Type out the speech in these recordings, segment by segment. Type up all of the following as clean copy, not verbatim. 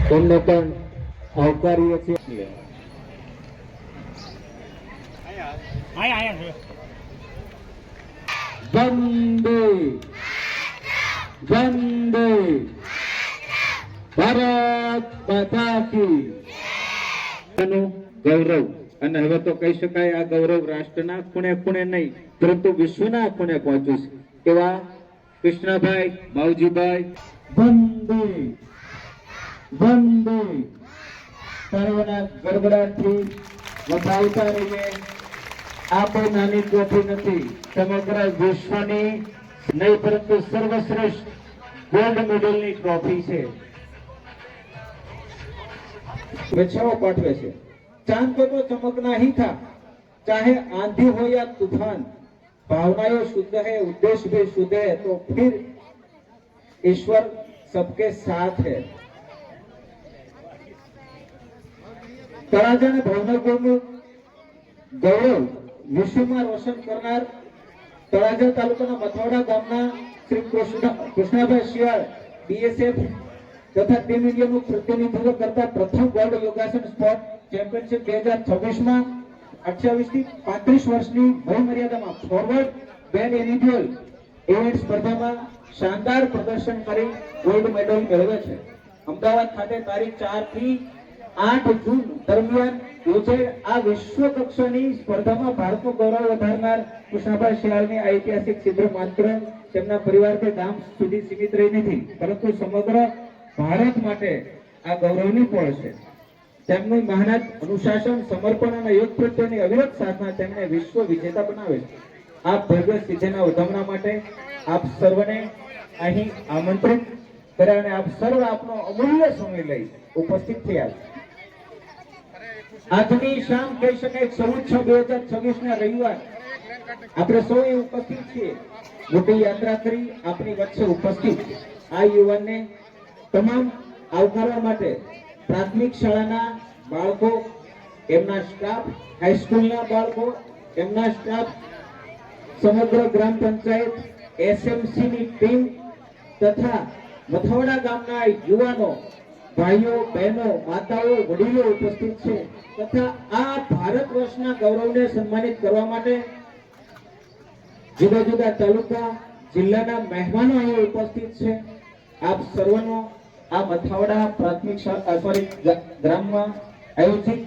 તેમને પણ આવકારીએ છીએ. વંદે વંદે ભારત માતા કી. ગૌરવ, અને હવે તો કહી શકાય આ ગૌરવ રાષ્ટ્રના ખૂણે ખૂણે નહીં પરંતુ વિશ્વના ખૂણે પહોંચ્યું છે. એવા કૃષ્ણભાઈ માવજીભાઈ વંદે વંદે સર્વના ગડગડાટથી વધાવતા રહીએ. આ કોઈ નાની ટ્રોફી નથી, સમગ્ર વિશ્વની નહીં પરંતુ સર્વશ્રેષ્ઠ ગોલ્ડ મેડલની ટ્રોફી છે. शुभेच्छाओं पाठवे से. चांद पे तो चमकना ही था, चाहे आंधी हो या तूफान. भावनाएं शुद्ध है, उद्देश्य भी शुद्ध है, तो फिर ईश्वर सबके साथ है. तळाजा ने भावनगरનું ગૌરવ વિશ્વમાં રોશન કરનાર તળાજા તાલુકાના મથવાડા ગામના શ્રી કૃષ્ણભાઈ શિયાળ બીએસએફ તથા ટીમ ઇન્ડિયાનું પ્રતિનિધિત્વ કરતા પ્રથમ વર્લ્ડ યોગાસન સ્પોર્ટ ચેમ્પિયનશિપ 2026માં 28 થી 35 વર્ષની વય મર્યાદામાં ફોરવર્ડ બેન્ડ ઇન્ડિવિડ્યુઅલ ઇવેન્ટ સ્પર્ધામાં શાનદાર પ્રદર્શન કરી ગોલ્ડ મેડલ મેળવે છે. અમદાવાદ ખાતે તારીખ 4 થી 8 જૂન દરમિયાન યોજાયેલ આ વિશ્વ કક્ષાની સ્પર્ધામાં ભારતનું ગૌરવ વધારનાર કૃષ્ણભાઈ શિયાળની ઐતિહાસિક સિદ્ધિ માત્ર તેમના પરિવાર કે ગામ સુધી સીમિત રહી નથી પરંતુ સમગ્ર ભારત માટે આ ગૌરવની પળ છે. તેમની મહેનત, અનુશાસન, સમર્પણ અને યોગ પ્રત્યેની અવિરત સાધના તેમને વિશ્વ વિજેતા બનાવે છે. આ ભવ્ય સિદ્ધિના વધામણા માટે આપ સર્વને અહીં આમંત્રિત કર્યા અને આપ સર્વ આપનો અમૂલ્ય સમય લઈ ઉપસ્થિત થયા. આજની શામ કહી શકાય 14/6/2026 ના રવિવાર આપણે સૌ ઉપસ્થિત છીએ. મોટી યાત્રા કરી આપની વચ્ચે ઉપસ્થિત આ યુવાનને તમામ આવકારવા માટે પ્રાથમિક શાળાના બાળકો, એમના સ્ટાફ, હાઈસ્કૂલના બાળકો, એમના સ્ટાફ, સમગ્ર ગ્રામ પંચાયત, એસએમસી ની ટીમ તથા મથવાડા ગામના યુવાનો, ભાઈઓ, બહેનો, માતાઓ, વડીલો ઉપસ્થિત છે તથા આ ભારત વર્ષના ગૌરવને સન્માનિત કરવા માટે જુદા જુદા તાલુકા, જિલ્લાના મહેમાનો અહીં ઉપસ્થિત છે. આપ સર્વનો આ મથાવડા પ્રાથમિક ગ્રામમાં આયોજિત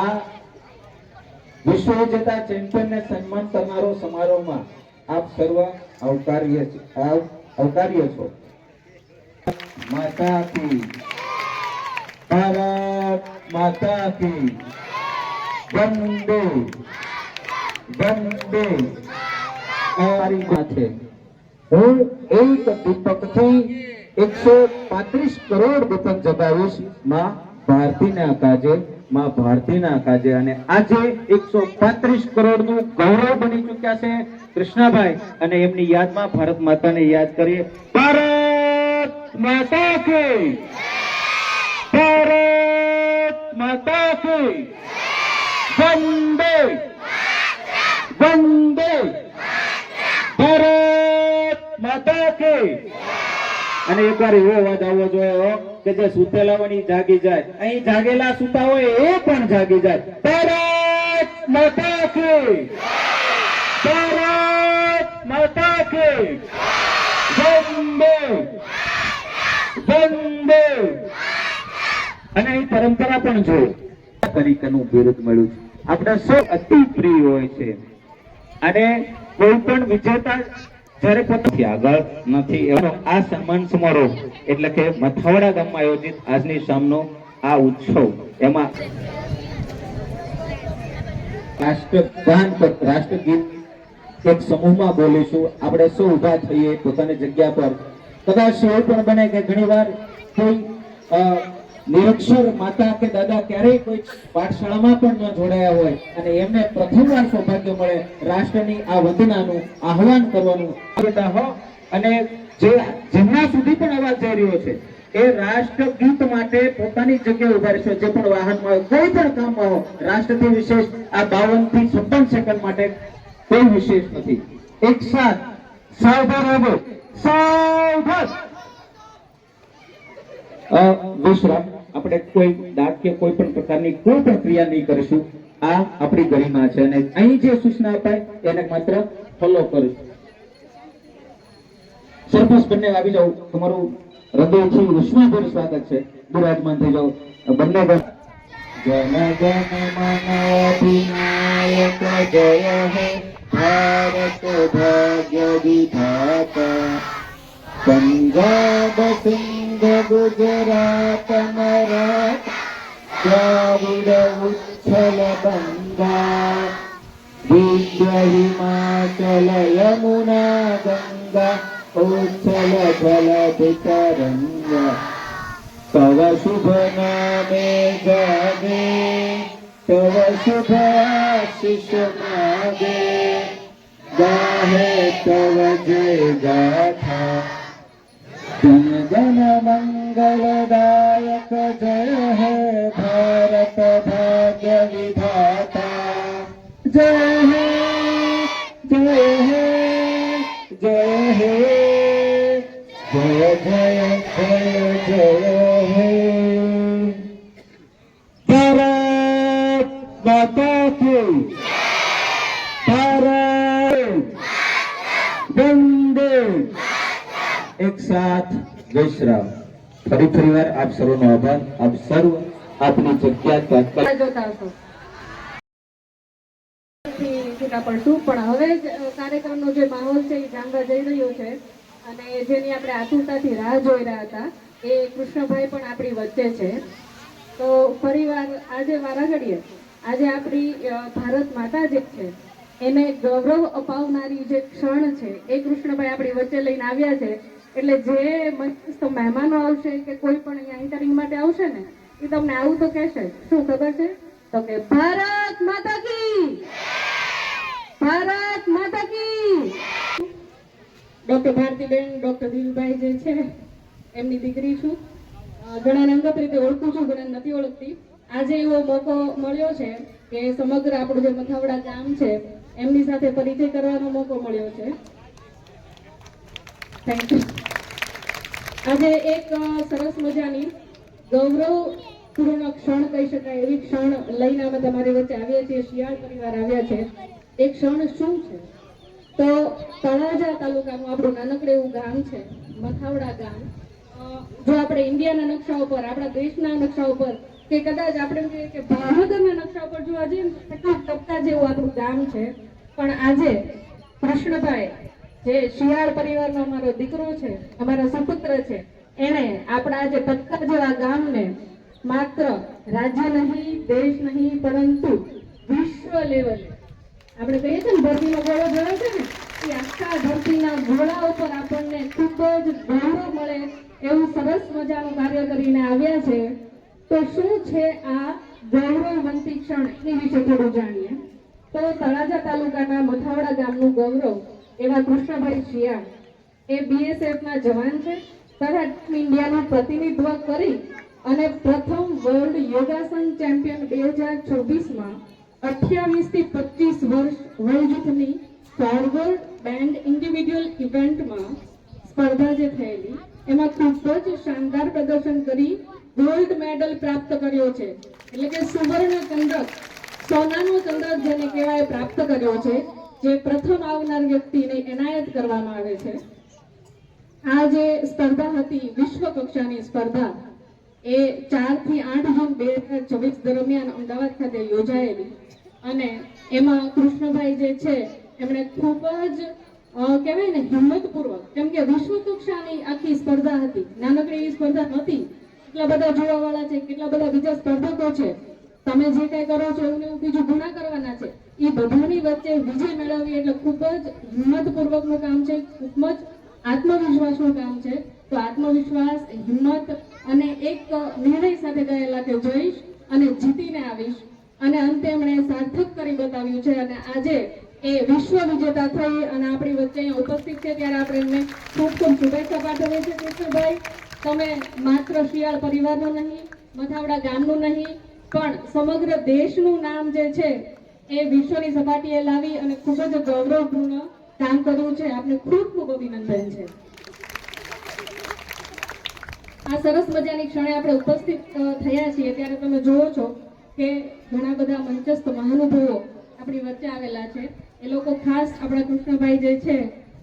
આ વિશ્વ વિજેતા ચેમ્પિયનને સન્માન કરનારો સમારોહમાં આપ સર્વ આવકાર્ય છો. માતા કી, ભારત માતા કી, વંદે વંદે. અમારી માથે હું એક દીપકથી 135 કરોડ દીપક જગાવીશ માં ભારતીના કાજે, માં ભારતીના કાજે. અને આજે 135 કરોડ નું ગૌરવ બની ચૂક્યા છે કૃષ્ણભાઈ, અને એમની યાદમાં ભારત માતાને યાદ કરીએ. ભારત માતા કી, ભારત માતા કી, વંદે વંદે ભારત માતા કી. અને એકવાર એવો અવાજ આવવો જોઈએ કે જે સુતેલાઓની જાગી જાય, અહીં જાગેલા સુતા હોય એ પણ જાગી જાય. ભારત માતા કી, ભારત માતા કી, વંદે વંદે. અને અહીં પરંપરા પણ જો તરીકેનું બિરુદ મળ્યું છે. આપણે સૌ અતિ પ્રિય હોય છે અને કોઈ પણ વિજેતા જ્યારે પોતાથી આગળ નથી એનો આ સન્માન સમારોહ એટલે કે મથાવડા ગામમાં આયોજિત આજની શામનો આ ઉત્સવ, એમાં રાષ્ટ્રગાન પર રાષ્ટ્રગીત એક સમૂહમાં બોલીશું. આપણે સૌ ઉભા થઈએ પોતાની જગ્યા પર. કદાચ એવું પણ બને કે ઘણીવાર કોઈ નિરક્ષર માતા કે દાદા ક્યારેય કોઈ પાઠશાળામાં પણ ન જોડાયા હોય અને એમને પ્રથમવાર સૌભાગ્ય મળે રાષ્ટ્રની આ વંદનાનું આહવાન કરવાનું. અને જેમના સુધી પણ અવાજ જઈ રહ્યો છે એ રાષ્ટ્રગીત માટે પોતાની જગ્યાએ ઉભા રહેશે. જે પણ વાહનમાં હોય, કોઈ પણ કામમાં હોય, રાષ્ટ્રથી વિશેષ આ 52 થી 56 સેકન્ડ માટે કોઈ વિશેષ નથી. એક સાથ સાવધાન રહો, સાવધાન. વિશ્રામ. આપણે કોઈ દાંત કે કોઈ પણ પ્રકારની કોઈ પણ ક્રિયા નહીં કરીશું. આ આપણી ગરિમા છે અને અહીં જે સૂચના અપાય એને માત્ર ફોલો કરીશું. સરપંચ બંને આવી જાઓ, તમારું હૃદયથી ઉષ્માભેર સ્વાગત છે. બિરાજમાન થઈ જાઓ બંને. જન ગણ મન અધિનાયક જય હે ભારત ભાગ્ય વિધાતા. પંજાબ સિંધ ગુજરાત મરાઠા દ્રાવિડ ઉચ્છલ બંગા વિંધ્ય હિમાચલ યમુના ગંગા ઉચ્છલ જલધિ તરંગા. तव शुभ नामे जागे तव शुभ आशीष मागे गाहे तव जय गाथा. जन गण मंगलदायक जय हे भारत भाग्य विधाता. जय हे जय हे जय हे जय जय जय जय हे. भारत माता की भारत वंदे. एक साथ जय श्री राम. ફરી વાર આપ સર્વનો આભાર. આપ સર્વ આપની જગ્યા તાત્કાલિક જોતા હશો છૂટા પડશું, પણ હવે જ કાર્યક્રમનો જે માહોલ છે એ જાણવા જઈ રહ્યો છે અને જેની આપણે આતુરતાથી રાહ જોઈ રહ્યા હતા એ કૃષ્ણભાઈ પણ આપણી વચ્ચે છે. તો ફરીવાર આજે વારાઘડીએ આજે આપણી ભારત માતા જે છે એને ગૌરવ અપાવનારી જે ક્ષણ છે એ કૃષ્ણભાઈ આપણી વચ્ચે લઈને આવ્યા છે. એટલે જે મસ્ત મહેમાનો આવશે કે કોઈ પણ અહીંયા એન્કરિંગ માટે આવશે ને એ તમને આવું તો કહેશે. શું ખબર છે? તો કે ભારત માતા કી, ભારત માતા કી. ડોક્ટર ભારતીબેન, ડોક્ટર દિલભાઈ જે છે એમની દીકરી છું. ઘણાને અંગત રીતે ઓળખું છું, ઘણાને નથી ઓળખતી. આજે એવો મોકો મળ્યો છે કે સમગ્ર આપણું જે મથાવડા ગામ છે એમની સાથે પરિચય કરવાનો મોકો મળ્યો છે. Thank you. આજે એક સરસ મજાની ગૌરવપૂર્ણ ક્ષણ કહી શકાય એવી ક્ષણ લઈને અમે તમારી વચ્ચે આવ્યા છીએ. શિયાળ પરિવાર આવ્યા છે. એ ક્ષણ શું છે? તો તળાજા તાલુકાનું આપણું નાનકડું એવું ગામ છે મથાવડા ગામ. જો આપણે ઇન્ડિયાના નકશા ઉપર, આપણા દેશના નકશા ઉપર કે કદાચ આપણે એમ કહીએ કે ભાવનગરના નકશા ઉપર જોવા જઈએ ને એટલું ટપકા જેવું આપણું ગામ છે. પણ આજે કૃષ્ણભાઈ જે શિયાળ પરિવારનો અમારો દીકરો છે, અમારા સુપુત્ર છે, એણે આપણા આજે ટપકા જેવા ગામને માત્ર રાજ્ય નહીં, દેશ નહીં, પરંતુ વિશ્વ લેવલે આપણે કહીએ છીએ ને ધરતીનો ગોળો જોયો છે ને એ આખા ધરતીના ગોળા ઉપર આપણને ખૂબ જ ગૌરવ મળે એવું સરસ મજાનું કાર્ય કરીને આવ્યા છે. તો શું છે આ ગૌરવવંતી ક્ષણ એની વિશે થોડું જાણીએ. તો તળાજા તાલુકાના મથાવડા ગામનું ગૌરવ એવા કૃષ્ણભાઈ શિયાળ એ BSFના જવાન છે તથા ઇન્ડિયાનું પ્રતિનિધિત્વ કરી અને પ્રથમ વર્લ્ડ યોગાસન ચેમ્પિયન 2024માં 28 થી 25 વર્ષ વયજૂથની ફોરવર્ડ બેન્ડ ઇન્ડિવિડ્યુઅલ ઇવેન્ટમાં સ્પર્ધા જે થયેલી એમાં ખૂબ જ શાનદાર પ્રદર્શન કરી ગોલ્ડ મેડલ પ્રાપ્ત કર્યો છે. એટલે કે સુવર્ણ ચંદ્રક, સોનાનો ચંદ્રક જેને કહેવાય પ્રાપ્ત કર્યો છે, જે પ્રથમ આવનાર વ્યક્તિને એનાયત કરવામાં આવે છે. આ જે સ્પર્ધા હતી વિશ્વ કક્ષાની સ્પર્ધા એ 4 થી 8 જૂન 2024 દરમિયાન અમદાવાદ ખાતે યોજાયેલી અને એમાં કૃષ્ણભાઈ જે છે એમણે ખૂબ જ કહેવાય ને હિંમતપૂર્વક, કેમ કે વિશ્વ કક્ષાની આખી સ્પર્ધા હતી, નાનકડી એવી સ્પર્ધા નહોતી. કેટલા બધા જોવાવાળા છે, કેટલા બધા બીજા સ્પર્ધકો છે, તમે જે કઈ કરો છો એવું બીજું ગુના કરવાના છે, એ બધાની વચ્ચે વિજય મેળવવી એટલે ખૂબ જ હિંમતપૂર્વકનું કામ છે, ખૂબ જ આત્મવિશ્વાસનું કામ છે. તો આત્મવિશ્વાસ, હિંમત અને એક નિર્ણય સાથે ગયેલા કે જઈશ અને જીતીને આવીશ અને અંતે એમણે સાર્થક કરી બતાવ્યું છે. અને આજે એ વિશ્વ વિજેતા થઈ અને આપણી વચ્ચે અહીંયા ઉપસ્થિત છે ત્યારે આપણે એમને ખૂબ ખૂબ શુભેચ્છા પાઠવીએ છીએ. કૃષ્ણભાઈ, તમે માત્ર શિયાળ પરિવારનું નહીં, મથાવડા ગામનું નહીં, પણ સમગ્ર દેશનું નામ જે છે એ વિશ્વની સપાટીએ લાવી અને ખૂબ જ ગૌરવપૂર્ણ કામ કર્યું છે. આપને ખૂબ ખૂબ અભિનંદન છે. આ સરસ મજાની ક્ષણે આપણે ઉપસ્થિત થયા છીએ ત્યારે તમે જુઓ છો કે ઘણા બધા મંચસ્થ મહાનુભાવો આપણી વચ્ચે આવેલા છે. એ લોકો ખાસ આપણા કૃષ્ણભાઈ જે છે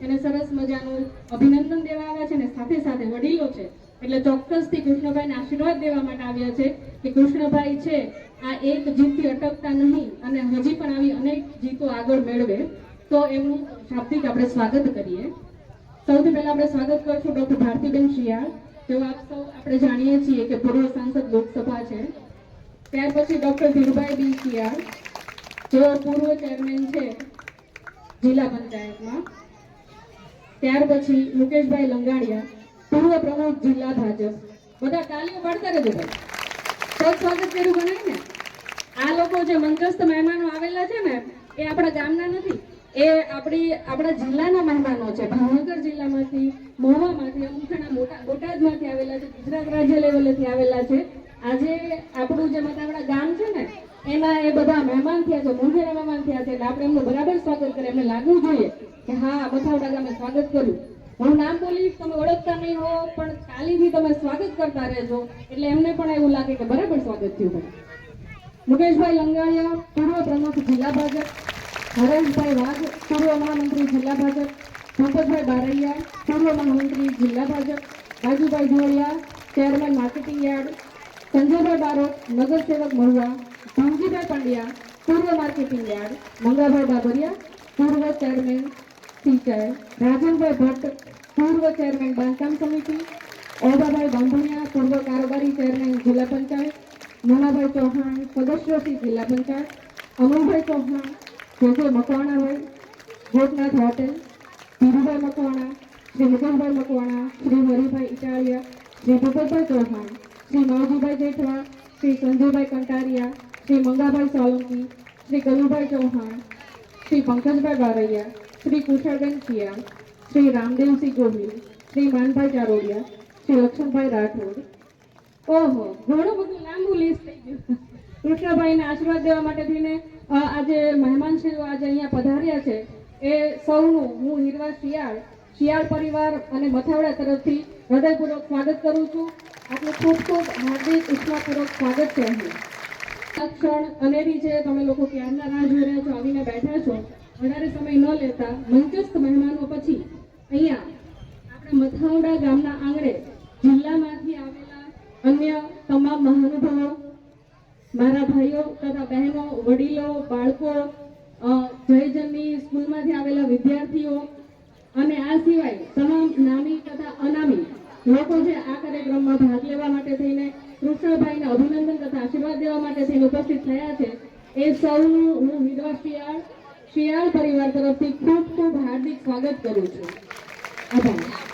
એને સરસ મજાનું અભિનંદન દેવા આવ્યા છે અને સાથે સાથે વડીલો છે એટલે ચોક્કસથી કૃષ્ણભાઈને આશીર્વાદ દેવા માટે આવ્યા છે કે કૃષ્ણભાઈ છે આ એક જીતથી અટકતા નહીં અને હજી પણ આવી અનેક જીતો આગળ મેળવે. તો એમનું શાબ્દિક આપણે સ્વાગત કરીએ. સૌથી પહેલા આપણે સ્વાગત કરશું ડોક્ટર ભારતીબેન શિયાળ, જેઓ આપ સૌ આપણે જાણીએ છીએ કે પૂર્વ સાંસદ લોકસભા છે. ત્યાર પછી ડોક્ટર ધીરુભાઈ બી શિયાળ, જેઓ પૂર્વ ચેરમેન છે જિલ્લા પંચાયતમાં. ત્યાર પછી મુકેશભાઈ લંગાડિયા, પૂર્વ પ્રમુખ જિલ્લા ભાજપ. બધા તાલીઓ પાડતા રહેજો ભાઈ, તો સ્વાગત કર્યું ગણાય ને. આ લોકો જે મંચસ્થ મહેમાનો આવેલા છે ને એ આપણા ગામના નથી, એ આપણા જિલ્લાના મહેમાનો છે. ભાવનગર જિલ્લામાંથી, મહુવામાંથી, અમુક જણા બોટાદમાંથી આવેલા છે, ગુજરાત રાજ્ય લેવલેથી આવેલા છે. આજે આપણું જે મતાવડા ગામ છે ને એના એ બધા મહેમાન થયા છે, મોંઘેરા મહેમાન થયા છે, એટલે આપણે એમનું બરાબર સ્વાગત કરીએ. એમને લાગવું જોઈએ કે હા મથાવડા ગામે સ્વાગત કર્યું. હું નામ બોલીશ, તમે ઓળખતા નહીં હો પણ તાલીથી તમે સ્વાગત કરતા રહેજો એટલે એમને પણ એવું લાગે કે બરાબર સ્વાગત થયું. મુકેશભાઈ લંગાડિયા, પૂર્વ પ્રમુખ જિલ્લા ભાજપ. હરેશભાઈ વાઘ, પૂર્વ મહામંત્રી જિલ્લા ભાજપ. પંકજભાઈ બારૈયા, પૂર્વ મહામંત્રી જિલ્લા ભાજપ. રાજુભાઈ જોડિયા, ચેરમેન માર્કેટિંગ યાર્ડ. સંજયભાઈ બારોટ, નગરસેવક મહુવા. ધનજીભાઈ પંડ્યા, પૂર્વ માર્કેટિંગ યાર્ડ. મંગાભાઈ બાબરિયા, પૂર્વ ચેરમેન સિંચાઈ. રાજનભાઈ ભટ્ટ, પૂર્વ ચેરમેન બાંધકામ સમિતિ. ઓબાભાઈ બાંભણિયા, પૂર્વ કારોબારી ચેરમેન જિલ્લા પંચાયત. મોનાભાઈ ચૌહાણ, સદસ્ય શ્રી જિલ્લા પંચાયત. અમલભાઈ ચૌહાણ, જે મકવાણાભાઈ, ગોપનાથ હોટેલ. ધીરુભાઈ મકવાણા, શ્રી મુકુંદભાઈ મકવાણા, શ્રી હરિભાઈ ઇટાળિયા, શ્રી ભૂપતભાઈ ચૌહાણ, શ્રી માવજીભાઈ જેઠવા, શ્રી સંજયભાઈ કંટારિયા, શ્રી મંગાભાઈ સોલંકી, શ્રી કલુભાઈ ચૌહાણ, શ્રી પંકજભાઈ બારૈયા, શ્રી કુશળબેન શિયાળ, શ્રી રામદેવસિંહ ગોહિલ, શ્રી માનભાઈ ચારોડિયા, શ્રી લક્ષ્મણભાઈ રાઠોડ. ઓહો, ઘણું બધું લાંબુ લિસ્ટ થઈ ગયું. કૃષ્ણભાઈને આશીર્વાદ દેવા માટે થઈને આજે મહેમાનશ્રીઓ આજે અહીંયા પધાર્યા છે એ સૌનું હું હીરવા શિયાળ પરિવાર અને મથાવડા તરફથી હૃદયપૂર્વક સ્વાગત કરું છું. આપનું ખૂબ ખૂબ હાર્દિક ઉષ્માપૂર્વક સ્વાગત છે. અહીં આ ક્ષણ અનેરી છે, તમે લોકો ક્યારના રાહ જોઈ રહ્યા છો, આવીને બેઠા છો. વધારે સમય ન લેતા મંચસ્થ મહેમાનો પછી અહીંયા આપણે મથાવડા ગામના આંગણે જિલ્લામાંથી આવેલા અન્ય તમામ મહાનુભાવો, મારા ભાઈઓ તથા બહેનો, વડીલો, બાળકો, જયજનની સ્કૂલમાંથી આવેલા વિદ્યાર્થીઓ અને આ સિવાય તમામ નામી તથા અનામી લોકો જે આ કાર્યક્રમમાં ભાગ લેવા માટે થઈને કૃષ્ણભાઈને અભિનંદન તથા આશીર્વાદ દેવા માટે થઈને ઉપસ્થિત થયા છે એ સૌનું હું હીરવા શિયાળ પરિવાર તરફથી ખૂબ ખૂબ હાર્દિક સ્વાગત કરું છું. આભાર.